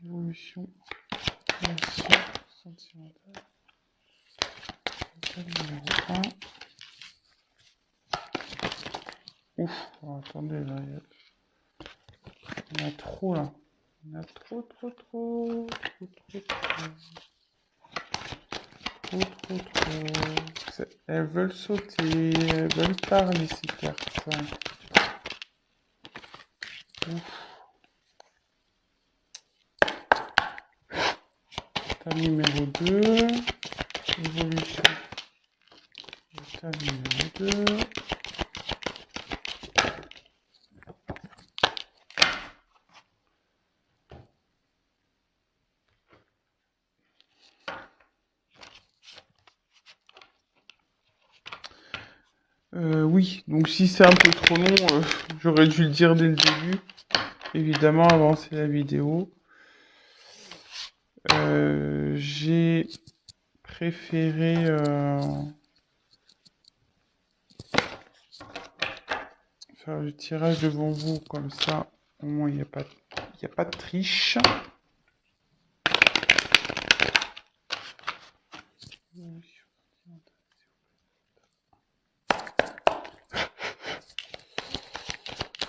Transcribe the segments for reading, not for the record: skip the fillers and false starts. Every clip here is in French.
Évolution. Relation sentimentale. Numéro 1. Ouf, oh, attendez, là, il y en a trop, là. Il y en a trop. Elles veulent sauter, elles veulent parler, ces cartes. Ouf. Table numéro 2. Évolution. Table numéro 2. Oui, donc si c'est un peu trop long, j'aurais dû le dire dès le début. Évidemment, avancer la vidéo. J'ai préféré faire le tirage devant vous, comme ça, au moins il n'y a pas de triche.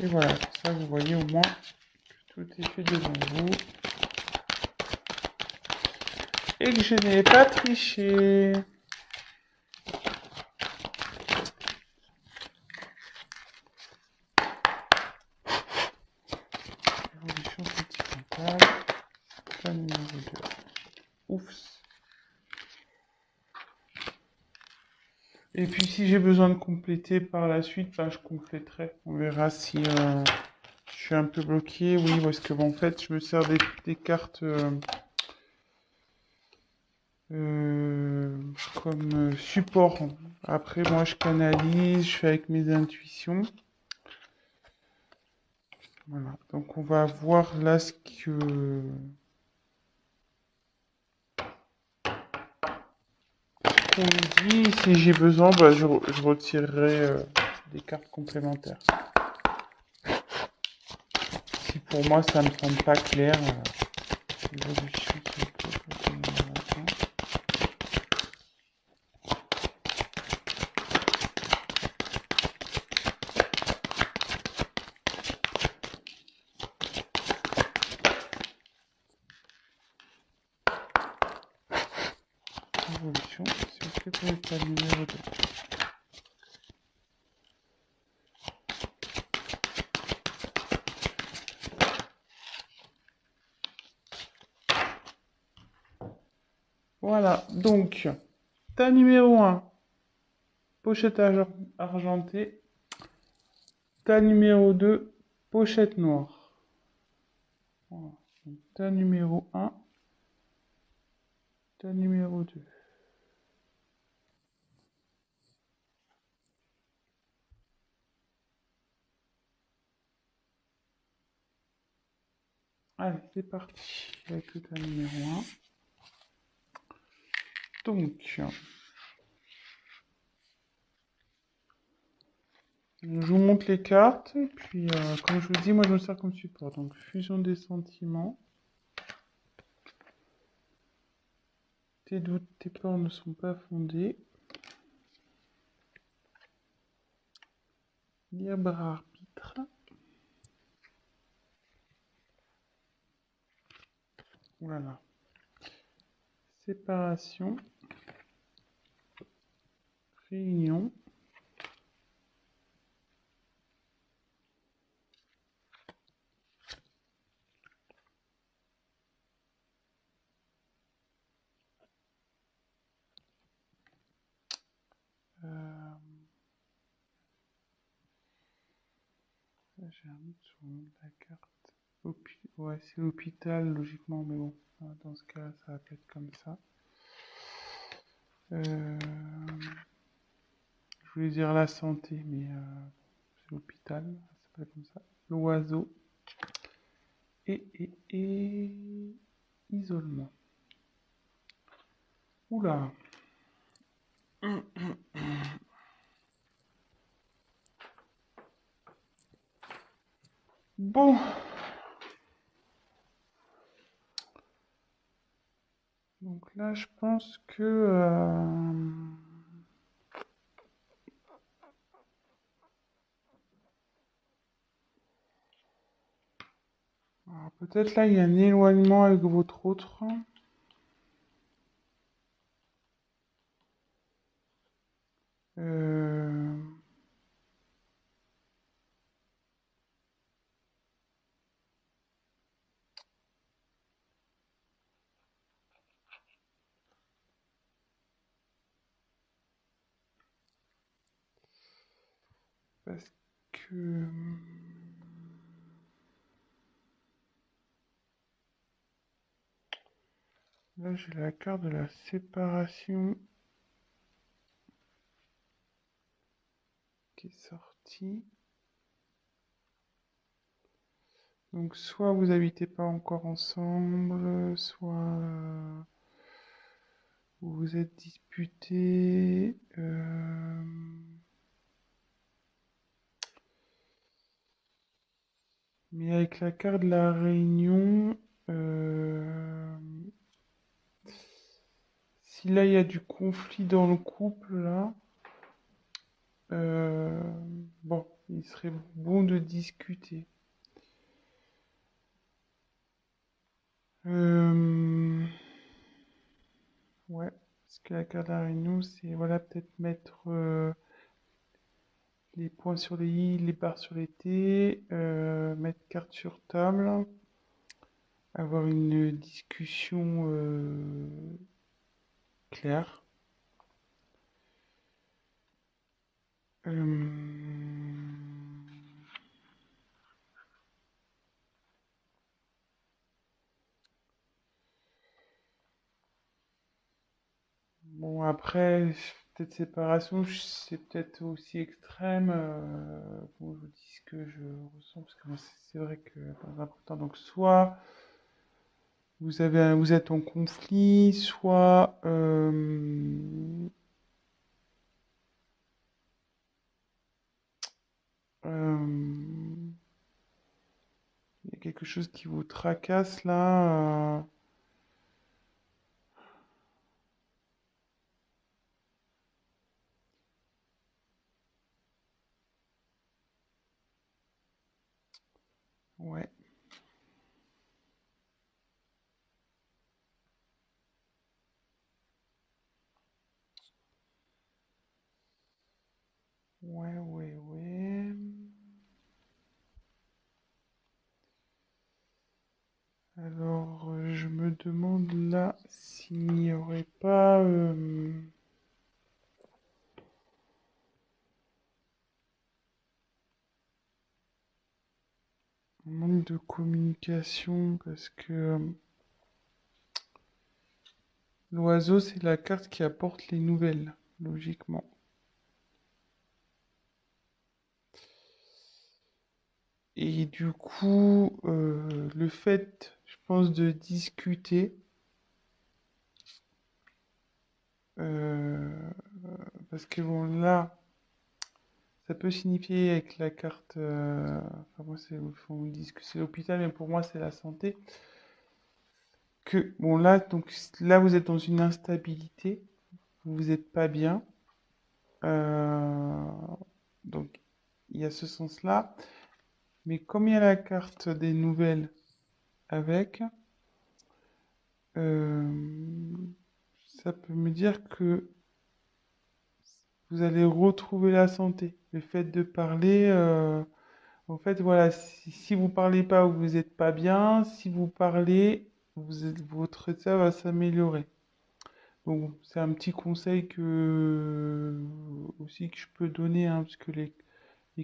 Et voilà, comme ça vous voyez au moins que tout est fait devant vous. Et que je n'ai pas triché. Évolution sentimentale. Pas numéro 2. Ouf. Et puis si j'ai besoin de compléter par la suite, ben, je compléterai. On verra si je suis un peu bloqué. Oui, parce que bon, en fait, je me sers des cartes comme support. Après, moi, je canalise, je fais avec mes intuitions. Voilà, donc on va voir là ce que... On me dit, si j'ai besoin, bah, je retirerai des cartes complémentaires. Si pour moi ça me semble pas clair, évolution, évolution, s'il vous plaît, pour le table numéro 2. Voilà, donc, tas numéro 1, pochette argentée. Tas numéro 2, pochette noire. Voilà. Tas numéro 1, tas numéro 2. Allez, c'est parti avec le tas numéro 1. Donc, je vous montre les cartes, et puis, comme je vous dis, moi je me sers comme support. Donc, fusion des sentiments. Tes doutes, tes peurs ne sont pas fondés. Libre arbitre. Voilà. Séparation. Réunion. J'ai un doute sur le nom de la carte. Ouais, c'est l'hôpital, logiquement, mais bon, dans ce cas, ça va pas être comme ça. Je voulais dire la santé, mais c'est l'hôpital, ça s'appelle comme ça. L'oiseau. Et isolement. Oula. Bon. Donc là, je pense que... alors, peut-être là, il y a un éloignement avec votre autre. Euh, Parce que... Là, j'ai la carte de la séparation qui est sortie. Donc, soit vous habitez pas encore ensemble, soit vous vous êtes disputés. Mais avec la carte de la réunion, euh, si là il y a du conflit dans le couple, là, euh, bon, il serait bon de discuter. Euh, ouais, parce que la carte de la réunion, c'est voilà, peut-être mettre les points sur les i, les barres sur les t, mettre carte sur table, avoir une discussion claire. Euh, Bon, après, peut-être séparation, c'est peut-être aussi extrême. Bon, je vous dis ce que je ressens, parce que moi, c'est vrai que dans un premier temps, donc soit vous êtes en conflit, soit euh, il y a quelque chose qui vous tracasse là. Ouais, ouais. Alors, je me demande là s'il n'y aurait pas un manque de communication, parce que l'oiseau, c'est la carte qui apporte les nouvelles, logiquement. Et du coup, le fait, je pense, de discuter, euh, parce que bon, là, ça peut signifier avec la carte, enfin moi, on me dit que c'est l'hôpital, mais pour moi, c'est la santé, que, bon, là, donc, là, vous êtes dans une instabilité, vous n'êtes pas bien, euh, donc, il y a ce sens-là, mais comme il y a la carte des nouvelles avec, euh, ça peut me dire que vous allez retrouver la santé. Le fait de parler, en fait, voilà, si vous parlez pas, vous n'êtes pas bien. Si vous parlez, votre état va s'améliorer. Donc, c'est un petit conseil que aussi que je peux donner, hein, parce que les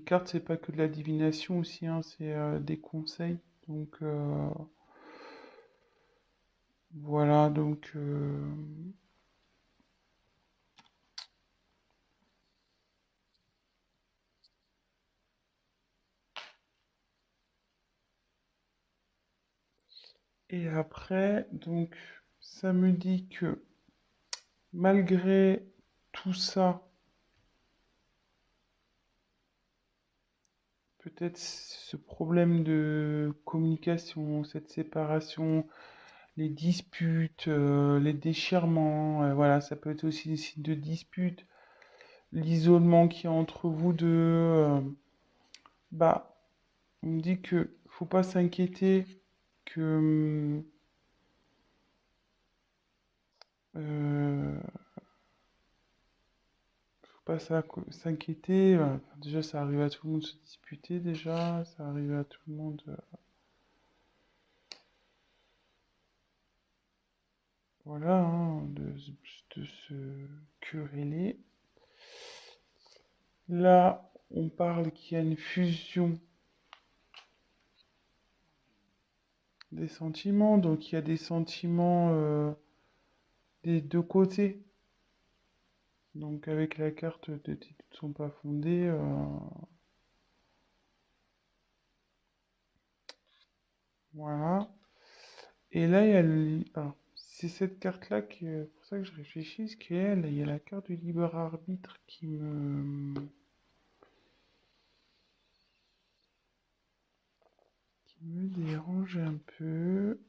cartes, c'est pas que de la divination aussi, hein, c'est des conseils. Donc, voilà, donc. Et après, donc, ça me dit que malgré tout ça, peut-être ce problème de communication, cette séparation, les disputes, les déchirements, voilà, ça peut être aussi des signes de dispute, l'isolement qu'il y a entre vous deux. Bah, on me dit que faut pas s'inquiéter, que faut pas s'inquiéter. Déjà, ça arrive à tout le monde de se disputer, déjà, ça arrive à tout le monde. Voilà, hein, de se quereller. Là, on parle qu'il y a une fusion des sentiments, donc il y a des sentiments des deux côtés. Donc avec la carte de tes doutes sont pas fondés, voilà. Et là, il y a alors, c'est cette carte-là que, pour ça que je réfléchis, parce qu'il y a la carte du libre arbitre qui me dérange un peu.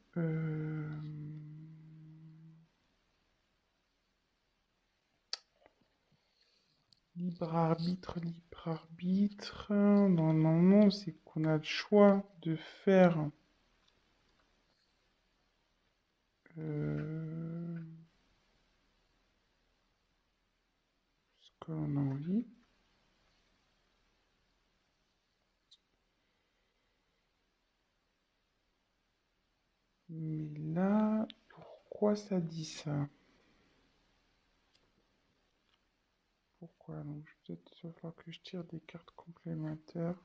Libre arbitre, libre arbitre. Normalement, c'est qu'on a le choix de faire euh, ce que l'on a envie. Mais là, pourquoi ça dit ça? Pourquoi? Donc, peut-être il va falloir que je tire des cartes complémentaires.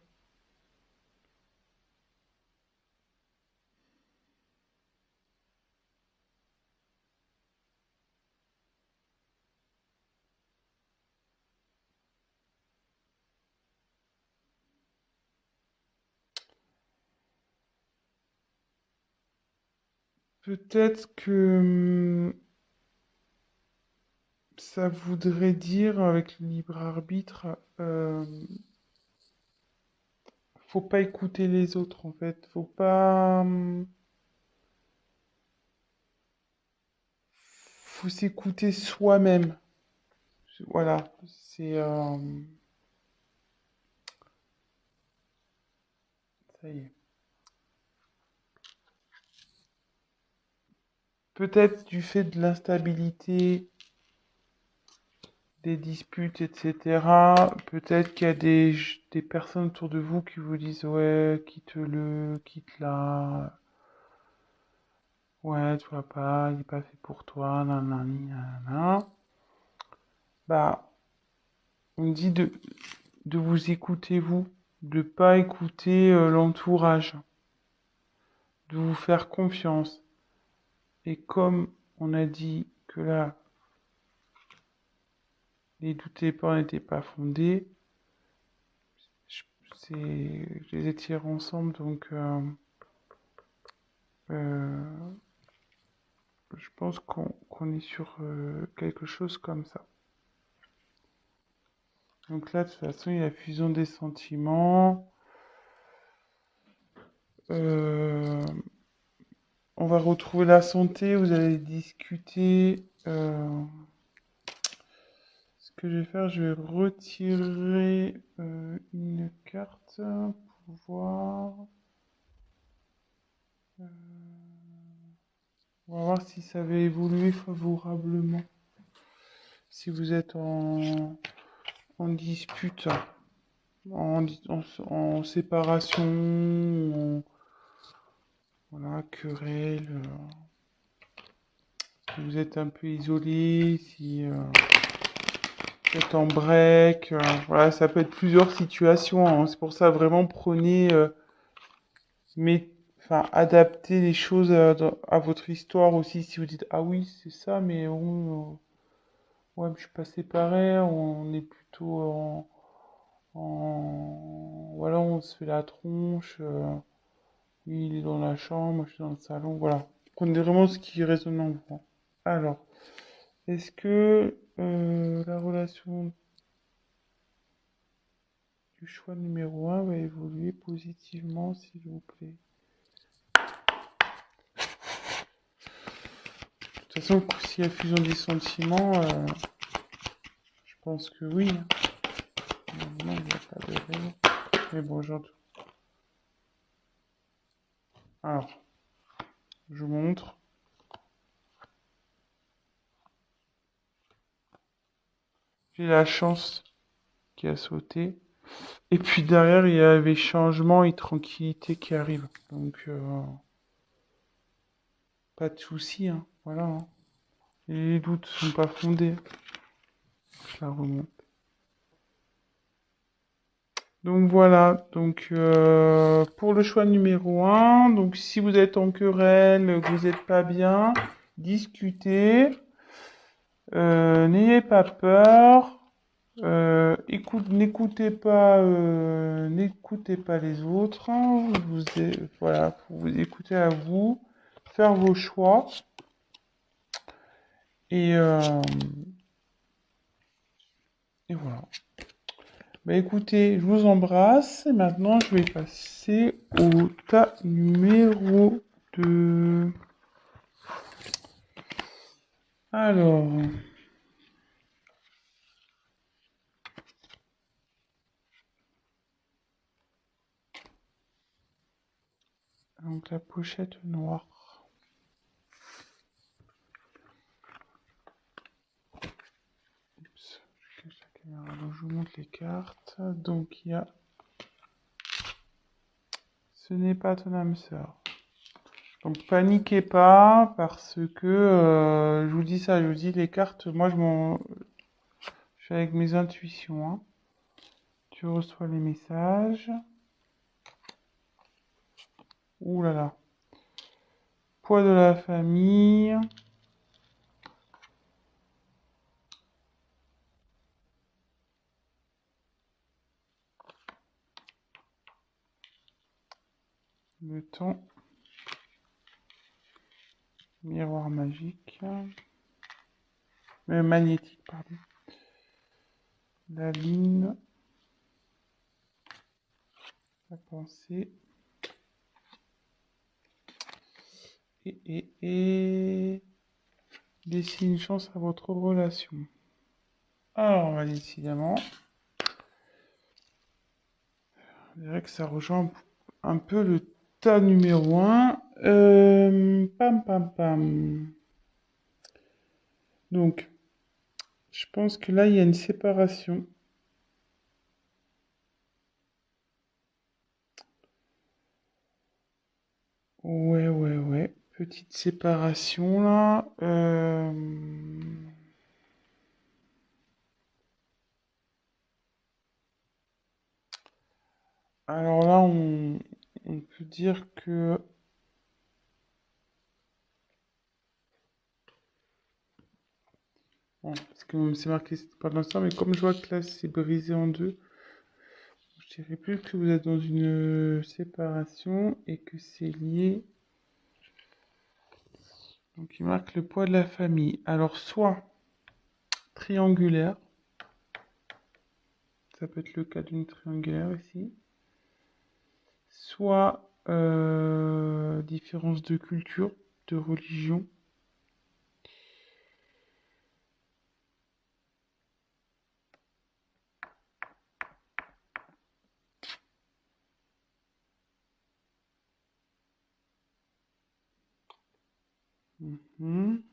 Peut-être que ça voudrait dire, avec le libre arbitre, faut pas écouter les autres en fait. Faut s'écouter soi-même. Voilà, c'est ça y est. Peut-être du fait de l'instabilité, des disputes, etc. Peut-être qu'il y a des personnes autour de vous qui vous disent ouais, quitte-le, quitte-la. Ouais, tu vois pas, il est pas fait pour toi, nanani, nanana. Bah, on me dit de vous écouter vous, de pas écouter l'entourage, de vous faire confiance. Et comme on a dit que là, les doutes et peurs n'étaient pas fondés, je, je les ai tirés ensemble, donc euh, je pense qu'on est sur quelque chose comme ça. Donc là, de toute façon, il y a la fusion des sentiments. Euh, on va retrouver la santé, vous allez discuter. Ce que je vais faire, je vais retirer une carte pour voir. On va voir si ça va évoluer favorablement. Si vous êtes en dispute, en séparation, voilà, querelle, si vous êtes un peu isolé, si vous êtes en break, voilà, ça peut être plusieurs situations, hein. C'est pour ça vraiment prenez, mais, enfin, adaptez les choses à votre histoire aussi. Si vous dites ah oui c'est ça, mais bon, ouais, mais je suis pas séparé, on est plutôt voilà, on se fait la tronche. Lui, il est dans la chambre, moi je suis dans le salon, voilà. Prenez vraiment ce qui résonne en vous. Alors, est-ce que la relation du choix numéro un va évoluer positivement, s'il vous plaît? toute façon, s'il y a fusion des sentiments, je pense que oui. Non, il n'y a pas de raison. Mais bon, j'en doute. Alors, je vous montre. J'ai la chance qui a sauté. Et puis derrière, il y avait changement et tranquillité qui arrive. Donc, pas de souci, hein. Voilà, hein. Et les doutes sont pas fondés. Je la remonte. Donc voilà, donc pour le choix numéro un, donc si vous êtes en querelle, que vous n'êtes pas bien, discutez, n'ayez pas peur, n'écoutez pas les autres, hein, voilà, faut vous écouter à vous, faire vos choix et, euh, et voilà. Bah écoutez, je vous embrasse et maintenant je vais passer au tas numéro 2. Alors, donc la pochette noire. Oups, je cache la caméra. Donc je vous montre les cartes. Donc il y a ce n'est pas ton âme sœur. Donc paniquez pas parce que je vous dis ça, je vous dis les cartes, je suis avec mes intuitions, hein. Tu reçois les messages. Ouh là là. Poids de la famille. Le temps. Miroir magique. Magnétique, pardon. La ligne. La pensée. Et laissez une chance à votre relation. Alors, décidément, je dirais que ça rejoint un peu le tas numéro un. Pam, pam, pam. Donc, je pense que là, il y a une séparation. Ouais, ouais, ouais. Petite séparation, là. Alors là, on peut dire que... Bon, parce que c'est marqué par l'instant, mais comme je vois que là, c'est brisé en deux, je dirais plus que vous êtes dans une séparation et que c'est lié. Donc il marque le poids de la famille. Alors soit triangulaire, ça peut être le cas d'une triangulaire ici, soit différence de culture, de religion. Mhm.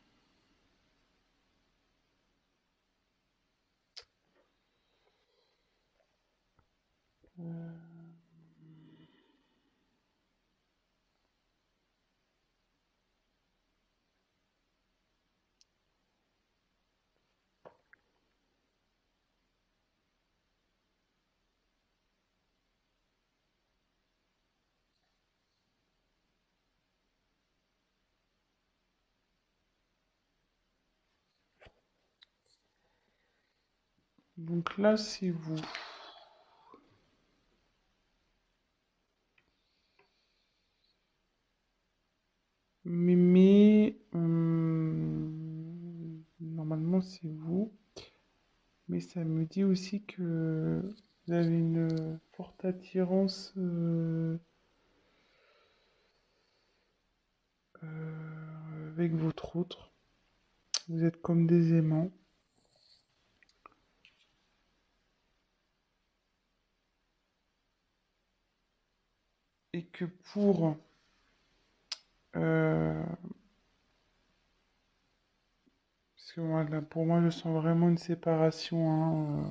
Donc là, c'est vous. Mais normalement, c'est vous. Mais ça me dit aussi que vous avez une forte attirance avec votre autre. Vous êtes comme des aimants. Et que parce que moi, là, pour moi, je sens vraiment une séparation, hein,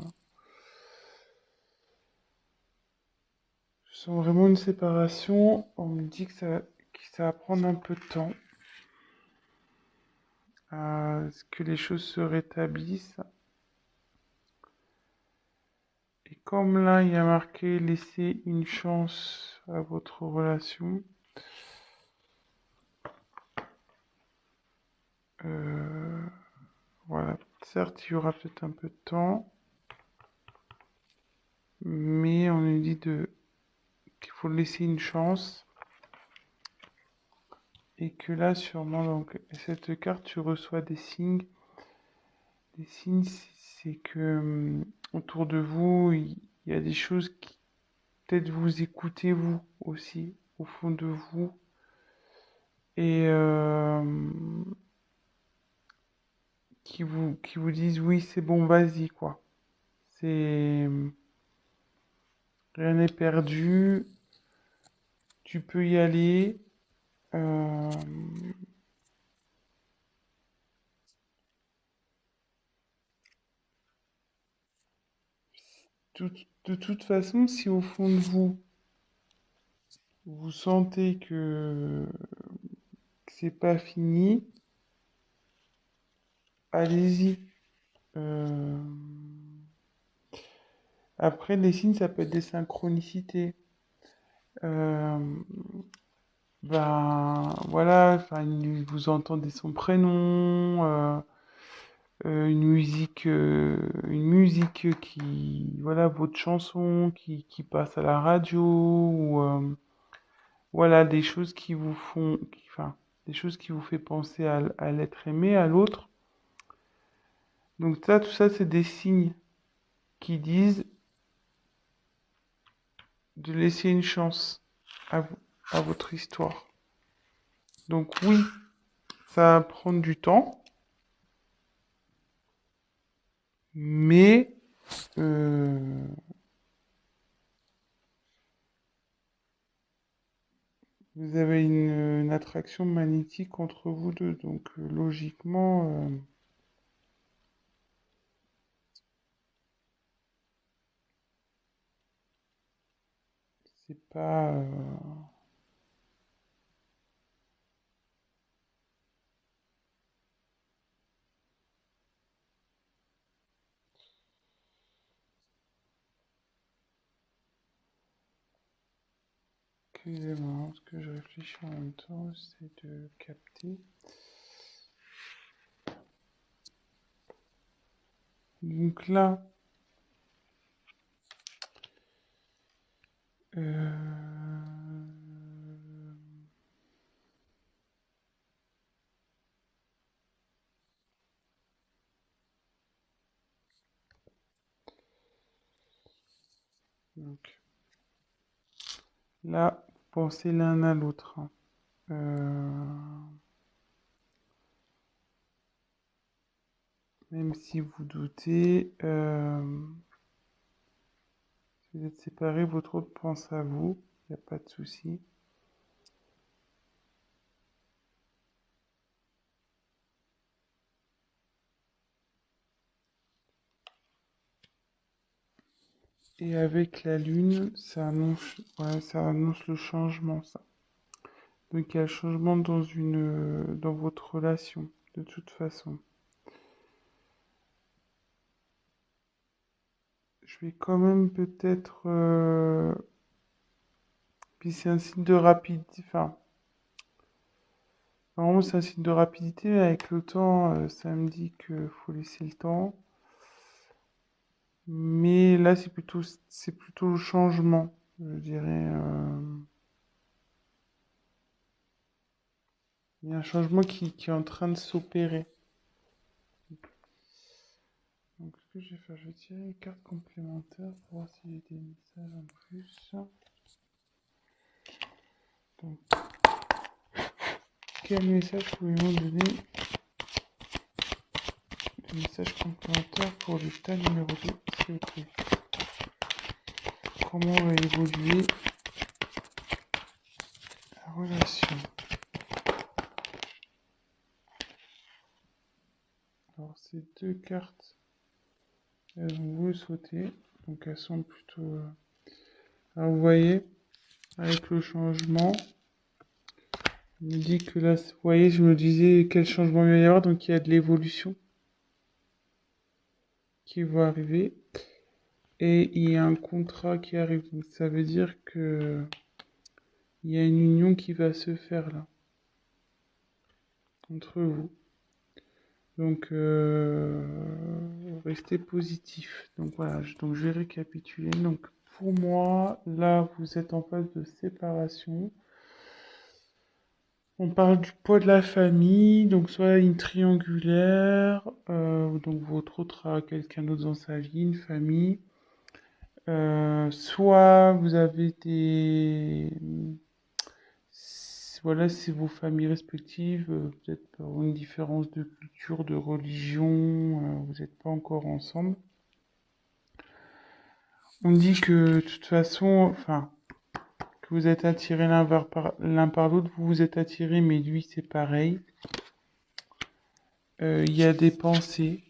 je sens vraiment une séparation. On me dit que ça va prendre un peu de temps à ce que les choses se rétablissent. Et comme là, il y a marqué laisser une chance à votre relation, euh, voilà. Certes, il y aura peut-être un peu de temps, mais on nous dit qu'il faut laisser une chance. Et que là, sûrement, donc, cette carte, tu reçois des signes. Des signes, c'est que autour de vous, il y a des choses qui peut-être vous écoutez vous aussi, au fond de vous. Et qui vous disent oui, c'est bon, vas-y, quoi. C'est rien n'est perdu, tu peux y aller. Euh, de toute façon, si au fond de vous, vous sentez que c'est pas fini, allez-y. Euh, Après, les signes, ça peut être des synchronicités. Euh, Ben voilà, enfin, vous entendez son prénom, une musique qui, voilà, votre chanson qui passe à la radio, ou voilà, des choses qui vous font, enfin, des choses qui vous fait penser à l'être aimé, à l'autre. Donc ça, tout ça, c'est des signes qui disent de laisser une chance à vous, à votre histoire. Donc oui, ça va prendre du temps, mais euh, vous avez une attraction magnétique entre vous deux, donc logiquement, c'est pas. Excusez-moi, ce que je réfléchis en même temps, c'est de capter. Donc là, euh, donc là, pensez l'un à l'autre, hein. Même si vous doutez, si vous êtes séparés, votre autre pense à vous, il n'y a pas de souci. Et avec la lune, ouais, ça annonce le changement, ça. Donc il y a le changement dans votre relation, de toute façon. Je vais quand même peut-être... Puis c'est un signe de rapidité. Enfin, normalement c'est un signe de rapidité, mais avec le temps, ça me dit qu'il faut laisser le temps. Mais là, c'est plutôt le changement, je dirais. Il y a un changement qui est en train de s'opérer. Donc, ce que je vais faire, je vais tirer une carte complémentaire pour voir s'il y a des messages en plus. Donc, quel message pouvez-vous donner Message complémentaire pour le tas numéro 2, s'il vous plaît. Comment va évoluer la relation? Alors, ces deux cartes, elles ont voulu sauter. Donc, elles sont plutôt... Alors, vous voyez, avec le changement, on me dit que là, vous voyez, je me disais quel changement il va y avoir. Donc, il y a de l'évolution qui va arriver. Et il y a un contrat qui arrive. Donc, ça veut dire que il y a une union qui va se faire là, entre vous. Donc, restez positif. Donc voilà, donc je vais récapituler. Donc pour moi, là, vous êtes en phase de séparation. On parle du poids de la famille, donc soit une triangulaire, donc votre autre a quelqu'un d'autre dans sa vie, une famille. Soit vous avez voilà, c'est vos familles respectives, peut-être par une différence de culture, de religion, vous n'êtes pas encore ensemble. On dit que de toute façon, enfin, que vous êtes attirés l'un par l'autre, vous vous êtes attirés, mais lui c'est pareil. Il y a des pensées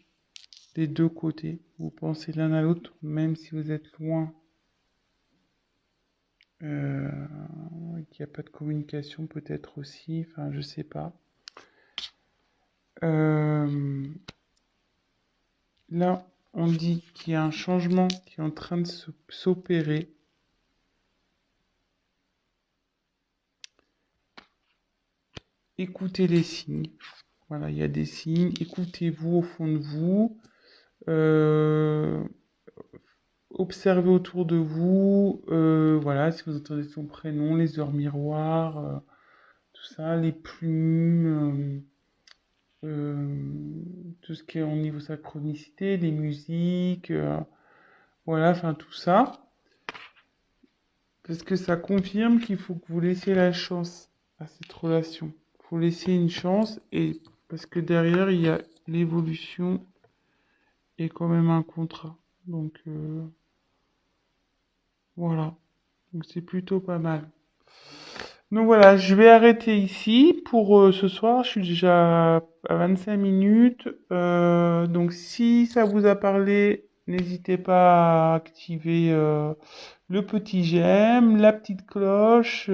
des deux côtés. Vous pensez l'un à l'autre, même si vous êtes loin, qu'il n'y a pas de communication peut-être aussi, enfin je sais pas. Là, on dit qu'il y a un changement qui est en train de s'opérer. Écoutez les signes. Voilà, il y a des signes. Écoutez-vous au fond de vous. Euh, Observez autour de vous. Voilà, si vous entendez son prénom, les heures miroirs, tout ça, les plumes, tout ce qui est au niveau synchronicité, les musiques, voilà, enfin tout ça. Parce que ça confirme qu'il faut que vous laissiez la chance à cette relation. Il faut laisser une chance et parce que derrière il y a l'évolution et quand même un contrat. Donc voilà. Donc c'est plutôt pas mal. Donc voilà, je vais arrêter ici pour ce soir. Je suis déjà à 25 minutes. Donc si ça vous a parlé, n'hésitez pas à activer le petit j'aime, la petite cloche,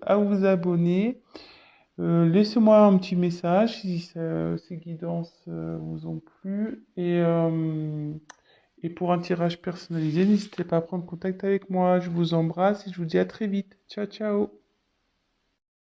à vous abonner. Laissez-moi un petit message si ces guidances vous ont plu. Et pour un tirage personnalisé, n'hésitez pas à prendre contact avec moi. Je vous embrasse et je vous dis à très vite. Ciao, ciao.